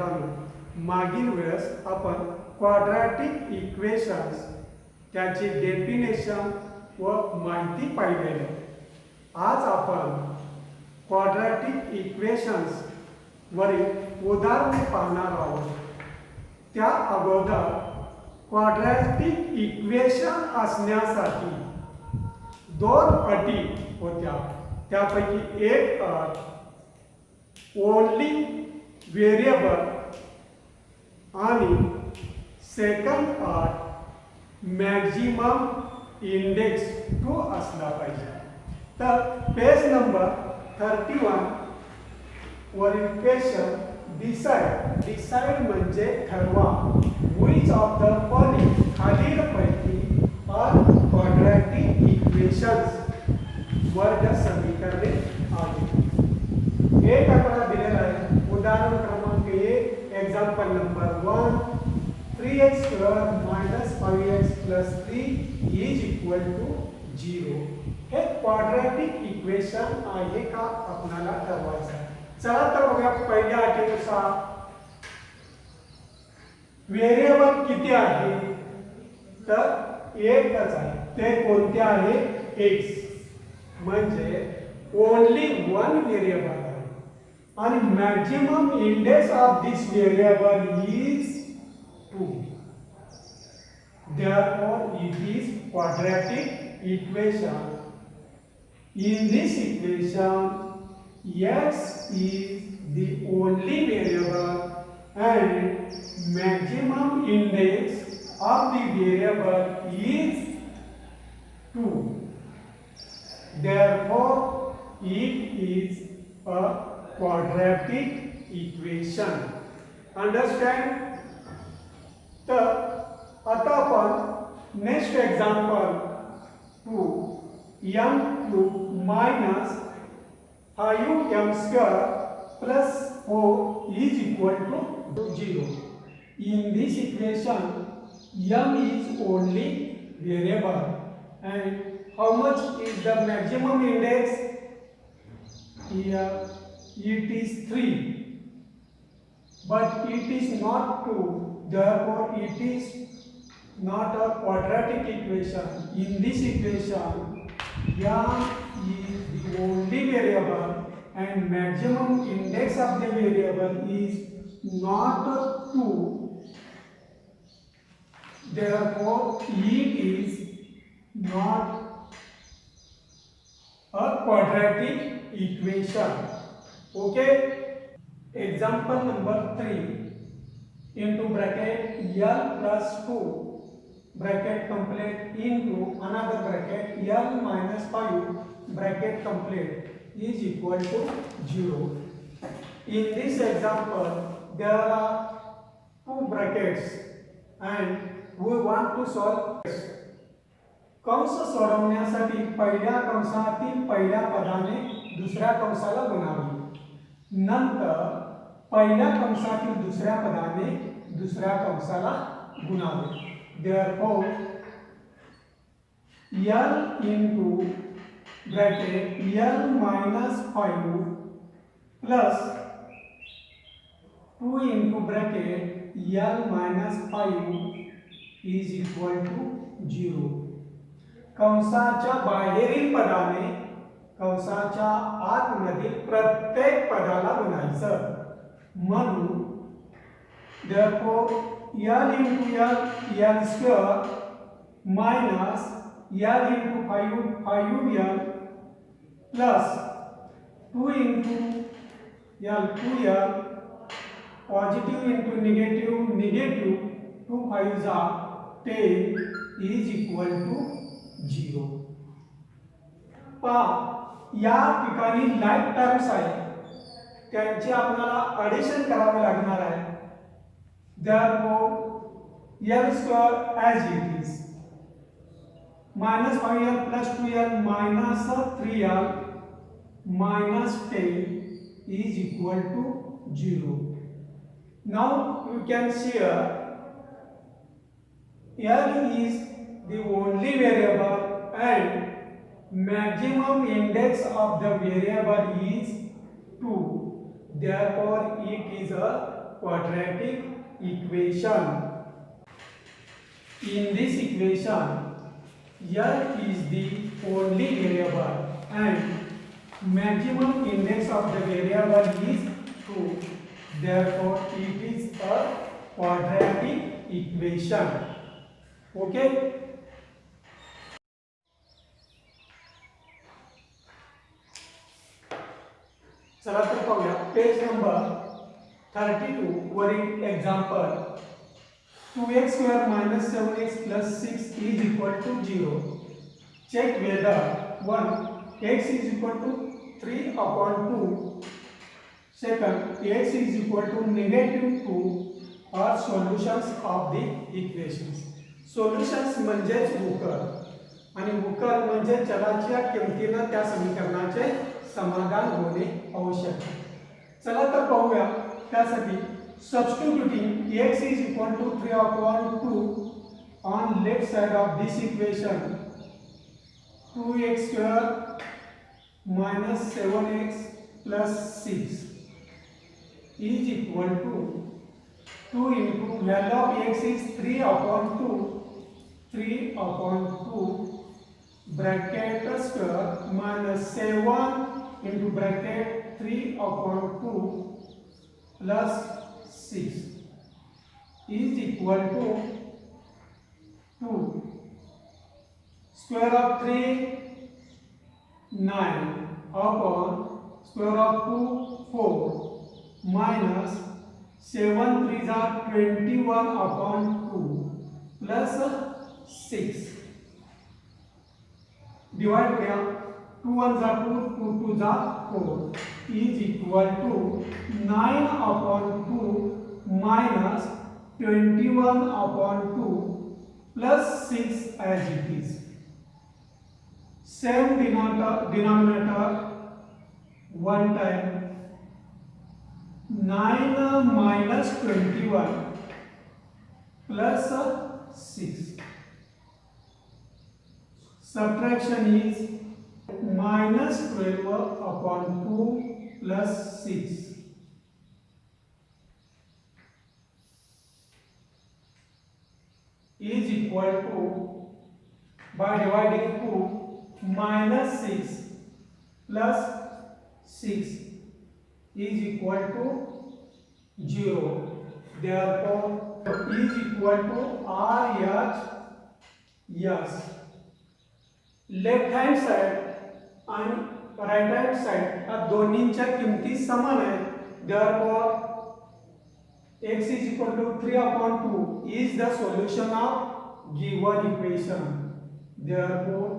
मित्रांनो, मागील वेळेस आपण क्वाड्रॅटिक इक्वेशन्स त्याची डेफिनेशन व माहिती पाहिलेली. आज आपण क्वाड्रॅटिक इक्वेशन्स वरील उदाहरणे पाहणार आहोत. त्या अगोदर क्वाड्रॅटिक इक्वेशन असण्यासाठी दोन अटी होत्या. त्यापैकी एक अट ओनली व्हेरिएबल आणि सेकंड अट मॅक्झिमम इंडेक्स 2 असला पाहिजे. तर पेज नंबर 31 वरील क्वेश्चन डिसाइड म्हणजे ठरवा. व्हिच ऑफ द फॉलोइंग खालीलपैकी क्वाड्रॅटिक इक्वेशन्स वर्ग समीकरणे आहेत. एक आकडा दिलेला आहे. उदाहरण क्रमांक 1 example number 1 3x square minus 5x plus 3 is equal to 0. हे क्वाड्रॅटिक इक्वेशन आहे का आपल्याला ठरवायचं आहे. चला तर बघा. पहिल्या अटीनुसार व्हेरिएबल किती आहे, तर एकच आहे. ते कोणते आहे? x. म्हणजे ओनली वन व्हेरिएबल आहे. आणि maximum index of this variable is 2. therefore it is quadratic equation. In this equation x is the only variable and maximum index of the variable is 2. Therefore it is a quadratic equation. Understand? तर आता आपण next example 2 m cube minus 5m square plus 4 is equal to 0. In this equation m is only variable and how much is the maximum index? Here it is 3, but it is not 2. Therefore it is not a quadratic equation. In this equation m is the only variable and maximum index of the variable is not 2. Therefore it is not a quadratic equation. Okay. Example number 3 into bracket L plus 2 bracket complete into another bracket L minus 5 bracket complete is equal to 0. In this example there are two brackets and we want to solve. कंस सोडवण्यासाठी पहिल्या कंसातील पहिल्या पदाने दुसऱ्या कंसाला गुणावे. नंतर पहिल्या कंसातील दुसऱ्या पदाने दुसऱ्या कंसाला गुणावे. Therefore L into bracket L minus 5 plus 2 into bracket L minus 5 is equal to 0. कंसाच्या बाहेरील पदाने कंसाच्या आतमधील प्रत्येक पदाला गुणायचं. म्हणून therefore L into L square minus L into 5L plus 2 into L 2L positive into negative 2 5s are 10 is equal to 0. या ठिकाणी like terms आहे, त्यांची आपल्याला addition करावे लागणार आहे. Therefore L square as it is minus 5L plus 2L minus 3L minus 10 is equal to 0. Now you can see here L is the only variable and maximum index of the variable is 2. Therefore it is a quadratic equation. In this equation, L is the only variable and maximum index of the variable is 2. Therefore, it is a quadratic equation. Okay? चला तर पाहूया page number 32 वरील example 2x square minus 7x plus 6 is equal to 0. Check whether 1. X is equal to 3 upon 2. Second, x is equal to negative 2 are solutions of the equations. Solutions म्हणजेच उकर आणि उकर म्हणजे चलाच्या किमतीने त्या समीकरणाचे समाधान होणे आवश्यक आहे. चला तर पाहूया त्यासाठी substituting x is equal to 3 upon 2 on left side of this equation 2x square minus 7x plus 6 is equal to 2 into value of x is 3 upon 3 upon 2 bracket square minus 7 into bracket 3 upon 2 plus 6 is equal to 2 square of 3 9 upon square of 2 4 minus 7 3s are 21 upon 2 plus 6 divide किया 2 1s are 2 2 2s are 4 is equal to 9 upon 2 minus 21 upon 2 plus 6 as it is. Same denominator one time 9 minus 21 plus 6. Subtraction is minus 12 upon 2 plus 6 is equal to, by dividing 2, minus 6 plus 6 is equal to 0. Therefore, is equal to RHS. Left hand side आणि right hand side या दोन्हींच्या किमती समान आहेत. Therefore, x is equal to 3 upon 2 is the solution of given equation. Therefore,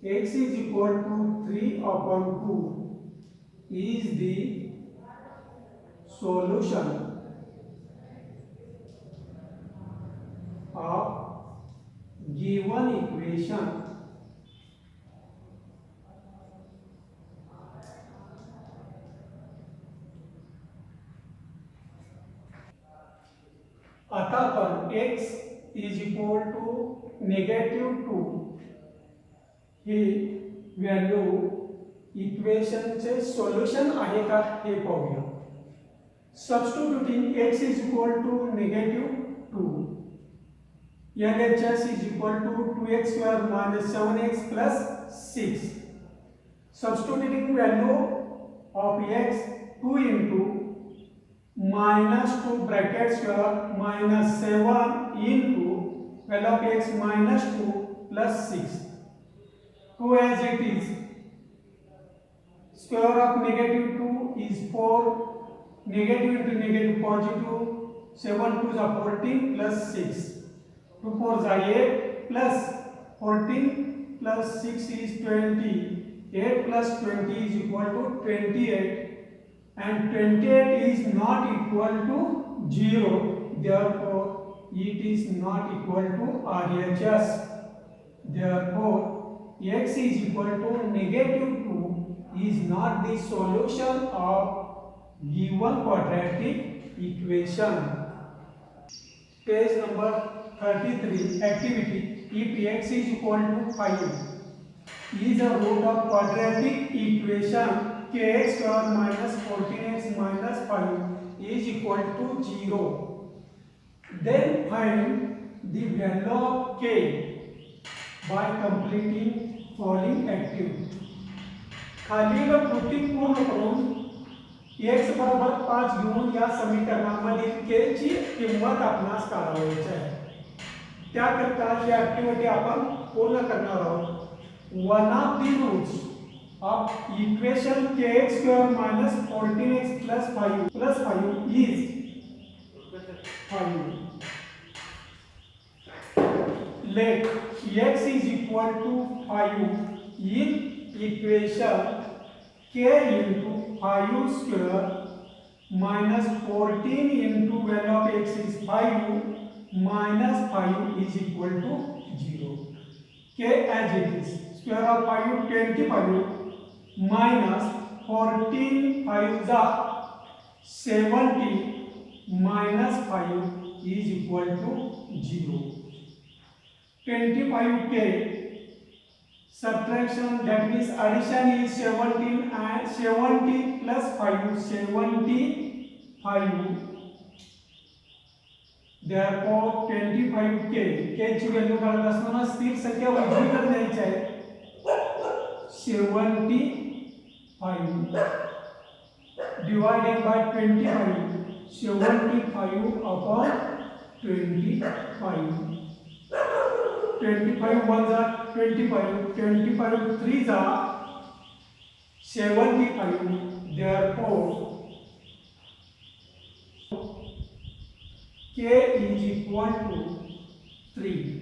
x is equal to 3 upon 2 is the solution of given equation. आता आपण x is equal to negative 2 he value इक्वेशनचे solution आहे का हे पाहूया. Substituting x is equal to negative 2, LHS is equal to 2x square minus 7x plus 6. Substituting value of x 2 into minus 2 bracket square minus 7 into value of x minus 2 plus 6. 2 as it is. Square of negative 2 is 4. Negative into negative positive. 7 2s are 14 plus 6. 2 4s are 8 plus 14 plus 6 is 20. 8 plus 20 is equal to 28. And 28 is not equal to 0. Therefore, it is not equal to RHS. Therefore, x is equal to negative 2 is not the solution of given quadratic equation. Page number 33, activity. If x is equal to 5 is a root of quadratic equation kx square minus 14x minus 5 is equal to 0. Then find the value of k by completing following activity. खालील कृती पूर्ण करून x बरोबर 5 घेऊन या समीकरणामधील k ची किंमत आपणास काढायची आहे. त्याकरता ही ऍक्टिव्हिटी आपण पूर्ण करणार आहोत. One of the roots of equation kx square minus 14x plus 5 is 5. Let x is equal to 5 in equation k into 5 square minus 14 into value of x is 5 minus 5 is equal to 0. K as it is. Square of 5 25 minus 14 5 70 minus 5 is equal to 0. 25k subtraction, that means addition is 17 and 70 plus 5 75. Therefore 25k k ची value काढत असताना स्थिर संख्या उजवीकडे न्यायची आहे. 75 divided by 25. 75 upon 25. 25 ones are 25. 25 threes are 75. Therefore k is equal to 3.